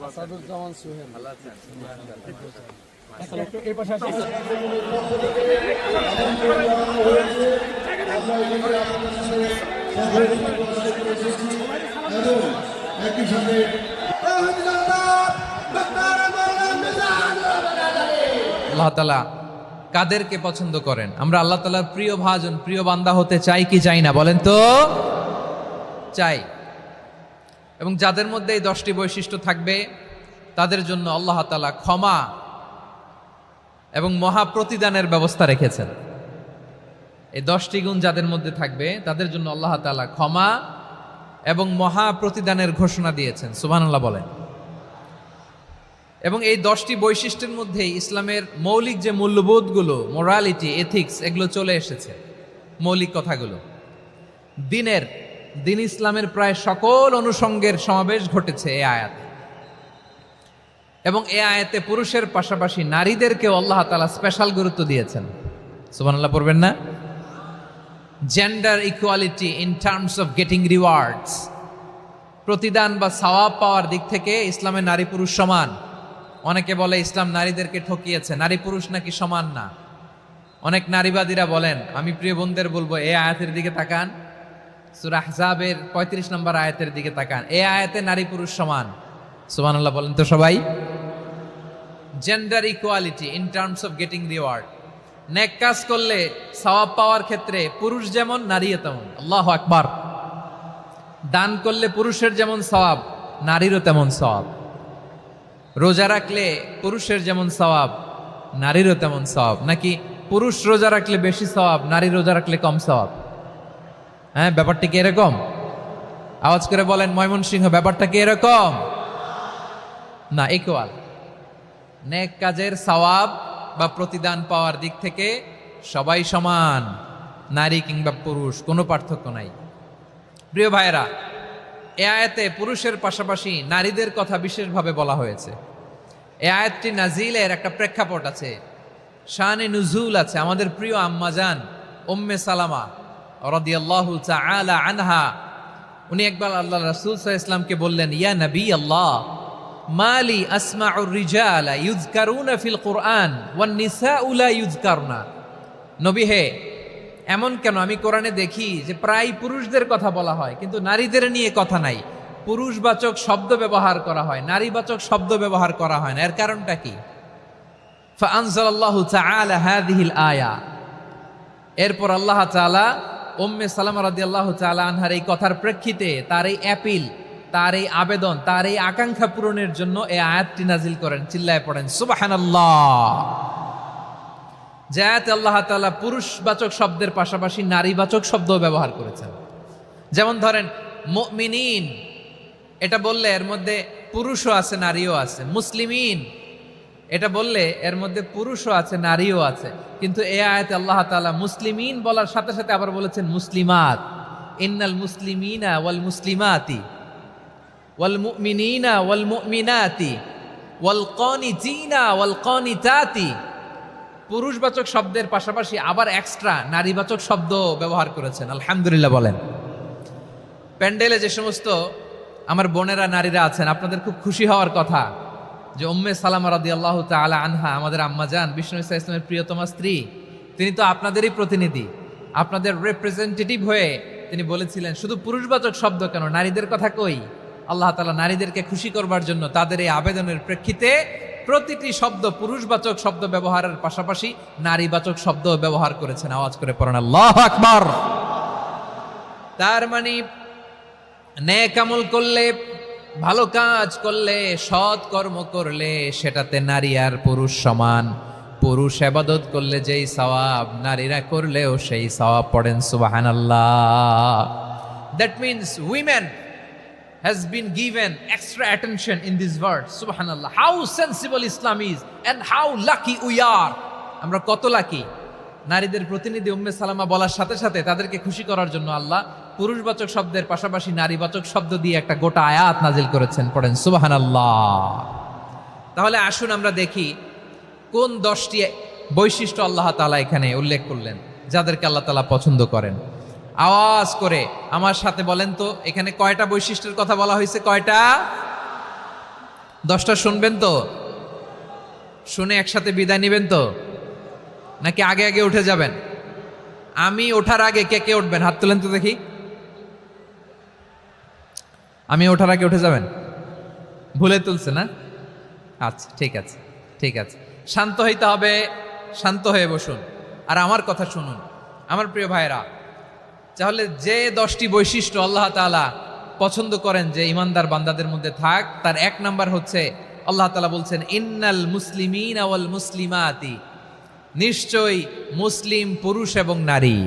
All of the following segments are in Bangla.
আসাদুজ্জামান সোহেল। আল্লাহ তাআলা কাদেরকে পছন্দ করেন? আমরা আল্লাহ তাআলার প্রিয় ভাজন, প্রিয় বান্দা হতে চাই কি চাই না বলেন তো? চাই। এবং যাদের মধ্যে এই 10টি বৈশিষ্ট্য থাকবে তাদের জন্য আল্লাহ তাআলা ক্ষমা এবং মহা প্রতিদানের ব্যবস্থা রেখেছেন। এই 10টি গুণ যাদের মধ্যে থাকবে তাদের জন্য আল্লাহ তাআলা ক্ষমা এবং মহা প্রতিদানের ঘোষণা দিয়েছেন। সুবহানাল্লাহ বলেন। এবং এই 10টি বৈশিষ্ট্যের মধ্যে ইসলামের মৌলিক যে মূল্যবোধগুলো, মোরালিটি, এথিক্স, এগুলো চলে এসেছে। মৌলিক কথাগুলো দিন ইসলামের প্রায় সকল অনুষঙ্গের সমাবেশ ঘটেছে এই আয়াতে। এবং এই আয়াতে পুরুষের পাশাপাশি নারীদেরকেও আল্লাহ তাআলা স্পেশাল গুরুত্ব দিয়েছেন। সুবহানাল্লাহ পড়বেন না? Gender equality in terms of getting rewards, প্রতিদান বা সওয়াব পাওয়ার দিক থেকে ইসলামে নারী পুরুষ সমান। অনেকে বলে ইসলাম নারীদেরকে ঠকিয়েছে, নারী পুরুষ নাকি সমান না। অনেক নারীবাদীরা বলেন, আমি প্রিয় বোনদের বলবো এই আয়াতের দিকে তাকান, সূরা আহজাবের 35 নম্বর আয়াতের দিকে তাকান। এই আয়াতে নারী পুরুষ সমান। সুবহানাল্লাহ বলেন তো সবাই। Gender equality in terms of getting reward, নেক কাজ করলে সওয়াব পাওয়ার ক্ষেত্রে পুরুষ যেমন নারীও তেমন। আল্লাহু আকবার। দান করলে পুরুষের যেমন সওয়াব, নারীরও তেমন সওয়াব। রোজা রাখলে পুরুষের যেমন সওয়াব, নারীরও তেমন সওয়াব। নাকি পুরুষ রোজা রাখলে বেশি সওয়াব, নারী রোজা রাখলে কম সওয়াব? হ্যাঁ, ব্যাপারটা কি এরকম? আওয়াজ করে বলেন ময়মনসিংহ, ব্যাপারটা কি এরকম? না, ইকুয়াল। নেক কাজের সওয়াব বা প্রতিদান পাওয়ার দিক থেকে সবাই সমান, নারী কিংবা পুরুষ, কোনো পার্থক্য নাই। প্রিয় ভাইয়েরা, এ আয়াতে পুরুষের পাশাপাশি নারীদের কথা বিশেষভাবে বলা হয়েছে। এ আয়াতটি নাজিলের একটা প্রেক্ষাপট আছে, শানে নুজুল আছে। আমাদের প্রিয় আম্মাজান উম্মে সালামা রাদিয়াল্লাহু তাআলা আনহা, উনি একবার আল্লাহ রাসূল সাল্লাল্লাহু আলাইহি ওয়াসাল্লামকে বললেন, ইয়া নবী আল্লাহ, মালি আসমাউর রিজালা ইউযকারুনা ফিল কুরআন ওয়ান নিসাউ লা ইউযকারনা। নবী হে, এমন কেন আমি কোরআনে দেখি যে প্রায় পুরুষদের কথা বলা হয় কিন্তু নারীদের নিয়ে কথা নাই। পুরুষবাচক শব্দ ব্যবহার করা হয়, নারীবাচক শব্দ ব্যবহার করা হয় না। এর কারণটা কি? ফাআনজালাল্লাহু তাআলা হাযিহিল আয়া। এরপর আল্লাহ তাআলা উম্মে সালামা রাদিয়াল্লাহু তাআলা আনহার এই কথার প্রেক্ষিতে, তার এই অ্যাপিল, তার এই আবেদন, তার এই আকাঙ্ক্ষা পূরণের জন্য এই আয়াতটি নাজিল করেন। চিল্লায় পড়েন সুবহানাল্লাহ। যে আয়াতে আল্লাহ তাআলা পুরুষবাচক শব্দের পাশাপাশি নারীবাচক শব্দও ব্যবহার করেছেন। যেমন ধরেন মুমিনিন, এটা বললে এর মধ্যে পুরুষও আছে নারীও আছে। মুসলিমিন, এটা বললে এর মধ্যে পুরুষও আছে নারীও আছে। কিন্তু এই আয়াতে আল্লাহ তাআলা মুসলিমিন বলার সাথে সাথে আবার বলেছেন মুসলিমাত। ইন্নাল মুসলিমিনা ওয়াল মুসলিমাতি ওয়াল মুমিনিনা ওয়াল মুমিনাতি ওয়াল কানিতিনা ওয়াল কানিতাতি। পুরুষবাচক শব্দের পাশাপাশি আবার এক্সট্রা নারীবাচক শব্দ ব্যবহার করেছেন। আলহামদুলিল্লাহ বলেন। প্যান্ডেলে যে সমস্ত আমার বোনেরা নারীরা আছেন, আপনাদের খুব খুশি হওয়ার কথা যে উম্মে সালামা রাদিয়াল্লাহু তাআলা আনহা, আমাদের আম্মাজান বিষ্ণু ইসা ইসলামের প্রিয়তমা স্ত্রী, তিনি তো আপনাদেরই প্রতিনিধি, আপনাদের রিপ্রেজেন্টেটিভ হয়ে তিনি বলেছিলেন শুধু পুরুষবাচক শব্দ কেন, নারীদের কথা কই। আল্লাহ তাআলা নারীদেরকে খুশি করবার জন্য তাদের এই আবেদনের প্রেক্ষিতে প্রতিটি শব্দ পুরুষবাচক শব্দ ব্যবহারের পাশাপাশি নারীবাচক শব্দ ব্যবহার করেছেন। আওয়াজ করে পড়েন আল্লাহু আকবার। তার মানে নেক আমল করলে, ভালো কাজ করলে, সৎ কর্ম করলে সেটাতে নারী আর পুরুষ সমান। পুরুষ ইবাদত করলে যেই সওয়াব, নারীরা করলেও সেই সওয়াব। পড়েন সুবহানাল্লাহ। That means women has been given extra attention in this verse. Subhanallah. How sensible Islam is and how lucky we are. আমরা কত লাকি। নারীদের প্রতিনিধি উম্মে সালামা বলার সাথে সাথে তাদেরকে খুশি করার জন্য আল্লাহ পুরুষবাচক শব্দের পাশাপাশি নারীবাচক শব্দ দিয়ে একটা গোটা আয়াত নাজিল করেছেন। পড়েন সুবহানাল্লাহ। তাহলে আসুন আমরা দেখি কোন 10টি বৈশিষ্ট্য আল্লাহ তাআলা এখানে উল্লেখ করলেন যাদেরকে আল্লাহ তাআলা পছন্দ করেন। আওয়াজ করে আমার সাথে বলেন তো, এখানে কয়টা বৈশিষ্ট্যের কথা বলা হয়েছে? কয়টা? 10টা শুনবেন তো? শুনে একসাথে বিদায় নেবেন তো, নাকি আগে আগে উঠে যাবেন? আমি ওঠার আগে কে কে উঠবেন? হাত তুলেন তো দেখি। আমি ওঠার আগে উঠে যাবেন? ভুলে তুলছে না? আচ্ছা, ঠিক আছে, ঠিক আছে। শান্ত হইতে হবে, শান্ত হয়ে বসুন আর আমার কথা শুনুন আমার প্রিয় ভাইরা। তাহলে যে 10টি বৈশিষ্ট্য আল্লাহ তাআলা পছন্দ করেন যে ইমানদার বান্দাদের মধ্যে থাক, তার 1 নাম্বার হচ্ছে আল্লাহ তাআলা বলছেন ইন্নাল মুসলিমিনা ওয়াল মুসলিমাতি, নিশ্চয়ই মুসলিম পুরুষ এবং নারী।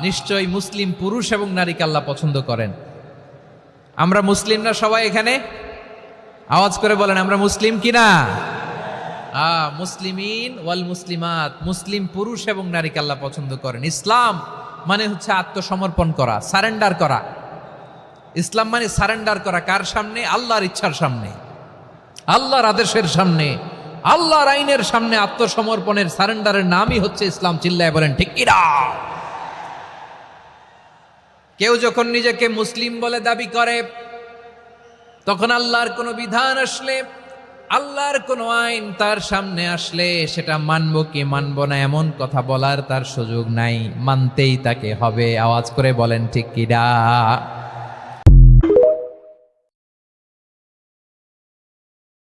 নিশ্চয়ই মুসলিম পুরুষ এবং নারীকে আল্লাহ পছন্দ করেন। আমরা মুসলিম না সবাই এখানে? আওয়াজ করে বলেন আমরা মুসলিম কিনা? মুসলিমিন ওয়াল মুসলিমাত, মুসলিম পুরুষ এবং নারীকে আল্লাহ পছন্দ করেন। ইসলাম মানে হচ্ছে আত্মসমর্পণ করা, সারেন্ডার করা। ইসলাম মানে সারেন্ডার করা কার সামনে? আল্লাহর ইচ্ছার সামনে, আল্লাহর আদেশের সামনে, আল্লাহর আইনের সামনে আত্মসমর্পণের সারেন্ডারের নামই হচ্ছে ইসলাম। চিল্লায় বলেন ঠিক কিনা? কেউ যখন নিজেকে মুসলিম বলে দাবি করে, তখন আল্লাহর কোনো বিধান আসলে, আল্লাহর কোনো আইন তার সামনে আসলে সেটা মানবো কি মানবো না এমন কথা বলার তার সুযোগ নাই, মানতেই তাকে হবে। আওয়াজ করে বলেন ঠিক কিনা?